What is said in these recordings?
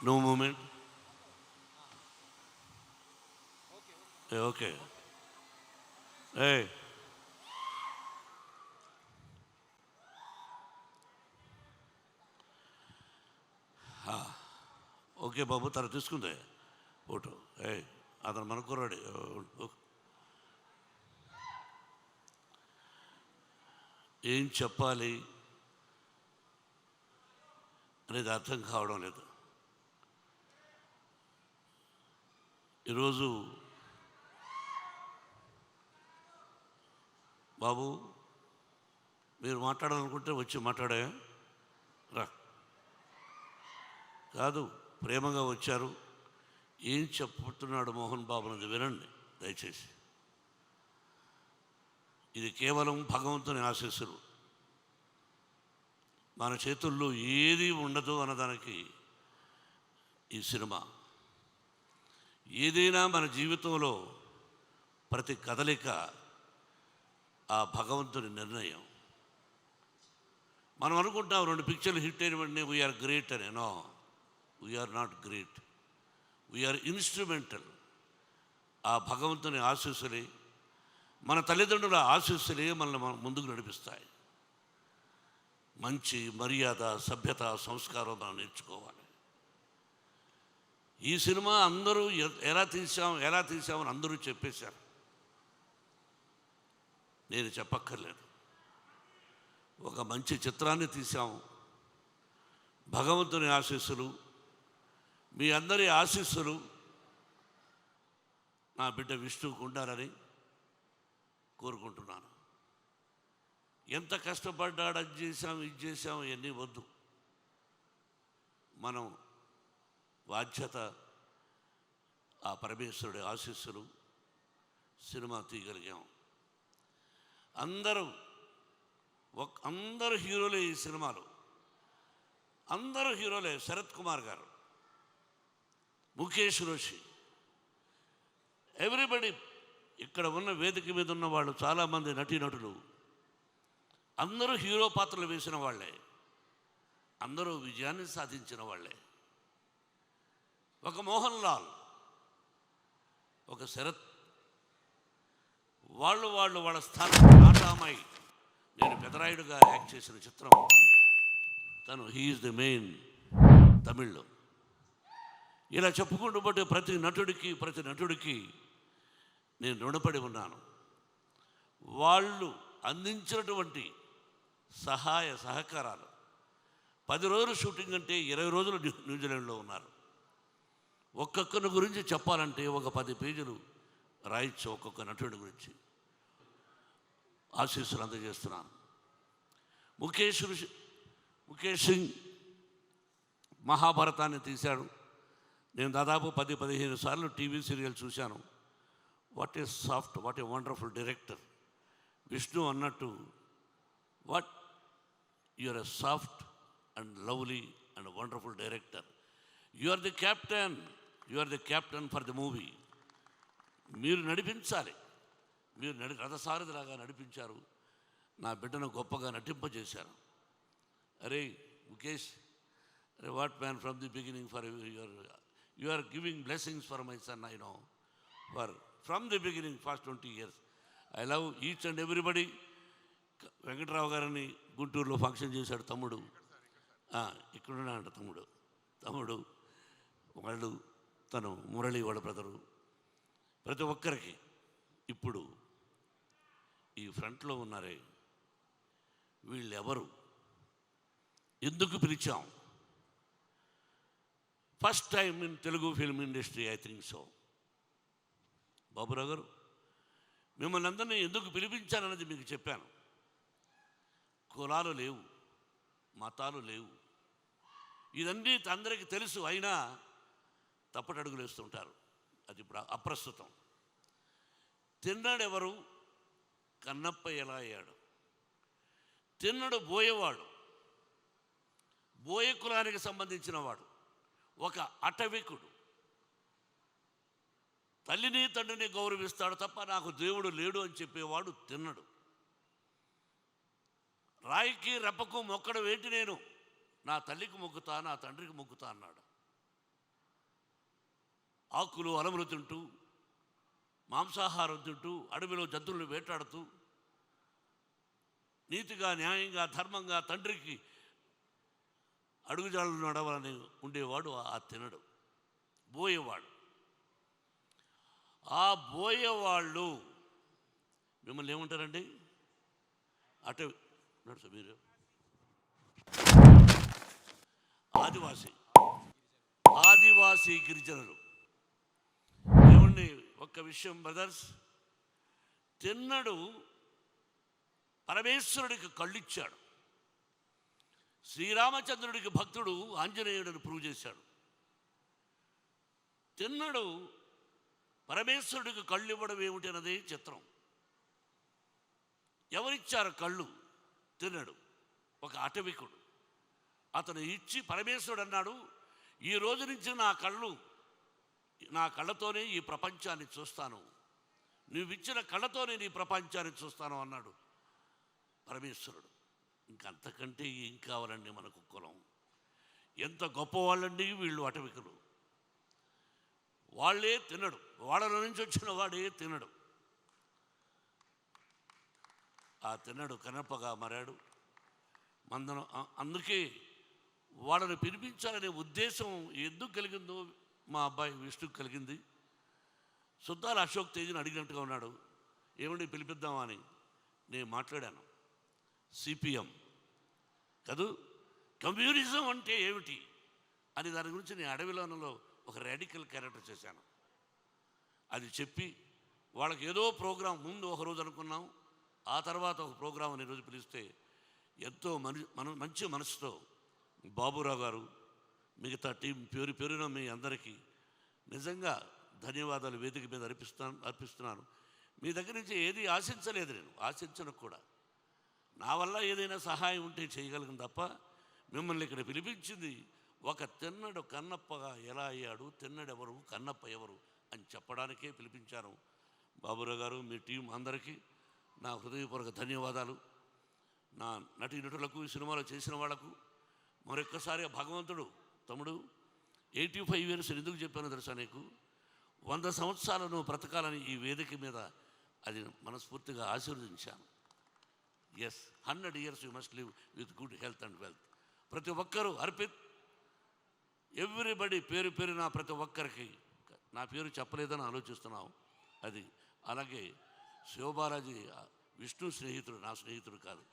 No moment. Okay. ఏ okay బాబు, తన తీసుకుందే ఫోటో. అతను మన కుర్రాడు. ఏం చెప్పాలి అనేది అర్థం కావడం లేదు. ఈరోజు బాబు మీరు మాట్లాడాలనుకుంటే వచ్చి మాట్లాడా రా. కాదు, ప్రేమగా వచ్చారు. ఏం చెప్పుతున్నాడు మోహన్ బాబు అనేది వినండి దయచేసి. ఇది కేవలం భగవంతుని ఆశీస్సులు. మన చేతుల్లో ఏది ఉండదు అన్నదానికి ఈ సినిమా. ఏదైనా మన జీవితంలో ప్రతి కదలిక ఆ భగవంతుని నిర్ణయం. మనం అనుకుంటాం 2 పిక్చర్లు హిట్ అయిన వెంటనే వీఆర్ గ్రేట్ అని. No, we're not great, we're instrumental. ఆ భగవంతుని ఆశీస్సులే, మన తల్లిదండ్రుల ఆశీస్సులే మనల్ని ముందుకు నడిపిస్తాయి. మంచి మర్యాద, సభ్యత, సంస్కారం మనం నేర్చుకోవాలి. ఈ సినిమా అందరూ ఎలా తీసామని అందరూ చెప్పేశారు. నేను చెప్పక్కర్లేదు. ఒక మంచి చిత్రాన్ని తీసాము. భగవంతుని ఆశీస్సులు, మీ అందరి ఆశీస్సులు నా బిడ్డ విష్ణువుకు ఉండాలని కోరుకుంటున్నాను. ఎంత కష్టపడ్డాడు, అది చేశాం, ఇది చేశాం, ఇవన్నీ వద్దు. మనం బాధ్యత, ఆ పరమేశ్వరుడి ఆశీస్సులు, సినిమా తీయగలిగాం. అందరూ హీరోలే ఈ సినిమాలో. అందరూ హీరోలే. శరత్ కుమార్ గారు, ముఖేష్ రోషి, ఎవ్రీబడి. ఇక్కడ ఉన్న వేదిక మీద ఉన్న వాళ్ళు చాలామంది నటీనటులు అందరూ హీరో పాత్రలు వేసిన వాళ్ళే. అందరూ విజయాన్ని సాధించిన వాళ్ళే. ఒక మోహన్ లాల్, ఒక శరత్, వాళ్ళ స్థానం నాటామాయి. నేను పెదరాయుడుగా యాక్ట్ చేసిన చిత్రం తను. హీఈస్ ది మెయిన్ తమిళ్లో. ఇలా చెప్పుకుంటూ పోతే ప్రతి నటుడికి నేను రుణపడి ఉన్నాను. వాళ్ళు అందించినటువంటి సహాయ సహకారాలు. 10 రోజులు షూటింగ్ అంటే 20 రోజులు న్యూజిలాండ్లో ఉన్నారు. ఒక్కొక్కరి గురించి చెప్పాలంటే ఒక 10 పేజీలు రాయొచ్చు. ఒక్కొక్క నటుడి గురించి ఆశీస్సులు అందజేస్తున్నాను. ముఖేష్ సింగ్ మహాభారతాన్ని తీశాడు. నేను దాదాపు 10-15 సార్లు టీవీ సీరియల్ చూశాను. What a soft, what a wonderful director. Vishnu అన్నట్టు, what you are a soft and lovely and wonderful director. You are the captain for the movie. మీరు నడిపించాలి. మీరు రథసారథిలాగా నడిపించారు. నా బిడ్డను గొప్పగా నటింపజేశారు. అరే ముఖేష్, అరే what man, from the beginning for you are giving blessings for my son. I know from the beginning past 20 years. I love each and everybody. Venkatrao గారిని గుంటూరులో ఫంక్షన్ చేశాడు తమ్ముడు. ఇక్కడున్నాడంట తమ్ముడు వాళ్ళు, తను మురళి వాళ్ళ బ్రదరు. ప్రతి ఒక్కరికి ఇప్పుడు ఈ ఫ్రంట్లో ఉన్నారే, వీళ్ళెవరు, ఎందుకు పిలిచాం? First time in Telugu film industry, I think so. Baburao గారు, మిమ్మల్ని అందరినీ ఎందుకు పిలిపించానన్నది మీకు చెప్పాను. కులాలు లేవు, మతాలు లేవు, ఇదన్నీ అందరికీ తెలుసు. అయినా తప్పటడుగులు వేస్తుంటారు. అది ఇప్పుడు అప్రస్తుతం. తిన్నాడెవరు? కన్నప్ప ఎలా అయ్యాడు? తిన్నడు బోయేవాడు, బోయ కులానికి సంబంధించిన వాడు, ఒక అటవికుడు. తల్లిని తండ్రిని గౌరవిస్తాడు తప్ప నాకు దేవుడు లేడు అని చెప్పేవాడు తిన్నడు. రాయికి రెప్పకు మొక్కడం ఏంటి, నేను నా తల్లికి మొక్కుతా, నా తండ్రికి మొక్కుతా అన్నాడు. ఆకులు అలములు తింటూ, మాంసాహారం తింటూ, అడవిలో జంతువులను వేటాడుతూ, నీతిగా, న్యాయంగా, ధర్మంగా తండ్రికి అడుగుజాడలు నడవాలని ఉండేవాడు ఆ తినడు, బోయేవాడు. ఆ బోయేవాళ్ళు మిమ్మల్ని ఏమంటారండి? అటు నడుచు మీరు ఆదివాసీ గిరిజనులు. ఏమండి, ఒక్క విషయం బ్రదర్స్, తిన్నడు పరమేశ్వరుడికి కళ్ళిచ్చాడు. శ్రీరామచంద్రుడికి భక్తుడు ఆంజనేయుడిని ప్రూవ్ చేశాడు. తిన్నడు పరమేశ్వరుడికి కళ్ళు ఇవ్వడం ఏమిటి అన్నది చిత్రం. ఎవరిచ్చారు కళ్ళు? తిన్నడు, ఒక అటవికుడు. అతను ఇచ్చి పరమేశ్వరుడు అన్నాడు, ఈ రోజు నుంచి నా కళ్ళతోనే ఈ ప్రపంచాన్ని చూస్తాను, నువ్విచ్చిన కళ్ళతోనే నీ ప్రపంచాన్ని చూస్తాను అన్నాడు పరమేశ్వరుడు. ఇంకంతకంటే ఏం కావాలండి మనకు? కులం ఎంత గొప్పవాళ్ళండి వీళ్ళు, అటవికులు. వాళ్ళే తినడు, వాళ్ళ నుంచి వచ్చిన వాడే తినడు. ఆ తిన్నడు కనపగా మారాడు. అందుకే వాళ్ళని పిలిపించాలనే ఉద్దేశం ఎందుకు కలిగిందో మా అబ్బాయి విష్ణుకు కలిగింది. సుద్దాల అశోక్ తేజీని అడిగినట్టుగా ఉన్నాడు, ఏమండి పిలిపిద్దామా అని. నేను మాట్లాడాను. సిపిఎం కాదు, కమ్యూనిజం అంటే ఏమిటి అని దాని గురించి నేను అడవిలోనలో ఒక రాడికల్ క్యారెక్టర్ చేశాను. అది చెప్పి వాళ్ళకి ఏదో ప్రోగ్రాం ముందు ఒక రోజు అనుకున్నాం, ఆ తర్వాత ఒక ప్రోగ్రాం అనే రోజు పిలిస్తే ఎంతో మంచి మనసుతో బాబురావు గారు, మిగతా టీం పేరున మీ అందరికీ నిజంగా ధన్యవాదాలు వేదిక మీద అర్పిస్తున్నాను. మీ దగ్గర నుంచి ఏది ఆశించలేదు, నేను ఆశించను కూడా. నా వల్ల ఏదైనా సహాయం ఉంటే చేయగలను తప్ప మిమ్మల్ని ఇక్కడ పిలిపించింది ఒక తిన్నడు కన్నప్పగా ఎలా అయ్యాడు, తిన్నడెవరు, కన్నప్ప ఎవరు అని చెప్పడానికే పిలిపించాను. బాబురావు గారు, మీ టీం అందరికీ నా హృదయపూర్వక ధన్యవాదాలు. నా నటీనటులకు, ఈ సినిమాలో చేసిన వాళ్లకు మరొక్కసారి భగవంతుడు, తమ్ముడు 85 years ఎందుకు చెప్పాను తెలుసా నీకు? 100 సంవత్సరాలు నువ్వు బ్రతకాలని ఈ వేదిక మీద అది మనస్ఫూర్తిగా ఆశీర్వదించాను. Yes, 100 years you must live with good health and wealth. ప్రతి ఒక్కరూ అర్పిత్, ఎవ్రీబడి పేరున ప్రతి ఒక్కరికి, నా పేరు చెప్పలేదని ఆలోచిస్తున్నావు అది. అలాగే శివబాలాజీ విష్ణు స్నేహితుడు, నా స్నేహితుడు కాదు.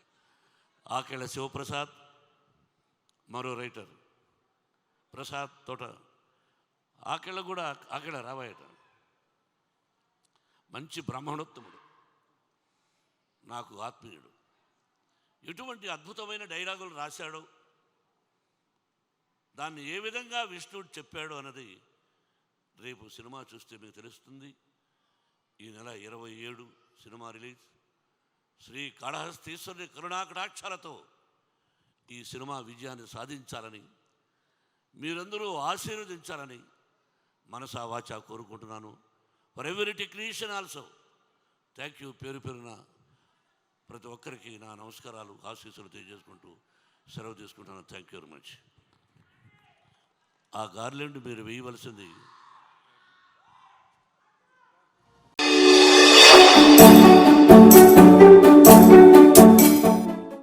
ఆకేళ్ళ శివప్రసాద్, మరో రైటర్ ప్రసాద్ తోట, ఆకేళ్ళ కూడా ఆకేళ్ళ రావాయట, మంచి బ్రాహ్మణోత్తముడు, నాకు ఆత్మీయుడు. ఎటువంటి అద్భుతమైన డైలాగులు రాశాడో, దాన్ని ఏ విధంగా విష్ణుడు చెప్పాడు అన్నది రేపు సినిమా చూస్తే మీకు తెలుస్తుంది. ఈ నెల 27 సినిమా రిలీజ్. శ్రీ కాళహస్తీశ్వరుని కరుణాకటాక్షాలతో ఈ సినిమా విజయాన్ని సాధించాలని, మీరందరూ ఆశీర్వదించాలని మనసా వాచా కోరుకుంటున్నాను. For every technician also thank you. పేరున ప్రతి ఒక్కరికి నా నమస్కారాలు, ఆశీస్సులు తెలియజేసుకుంటూ సెలవు తీసుకుంటున్నాను. Thank you very much. ఆ గార్లెండ్ మీరు వేయవలసింది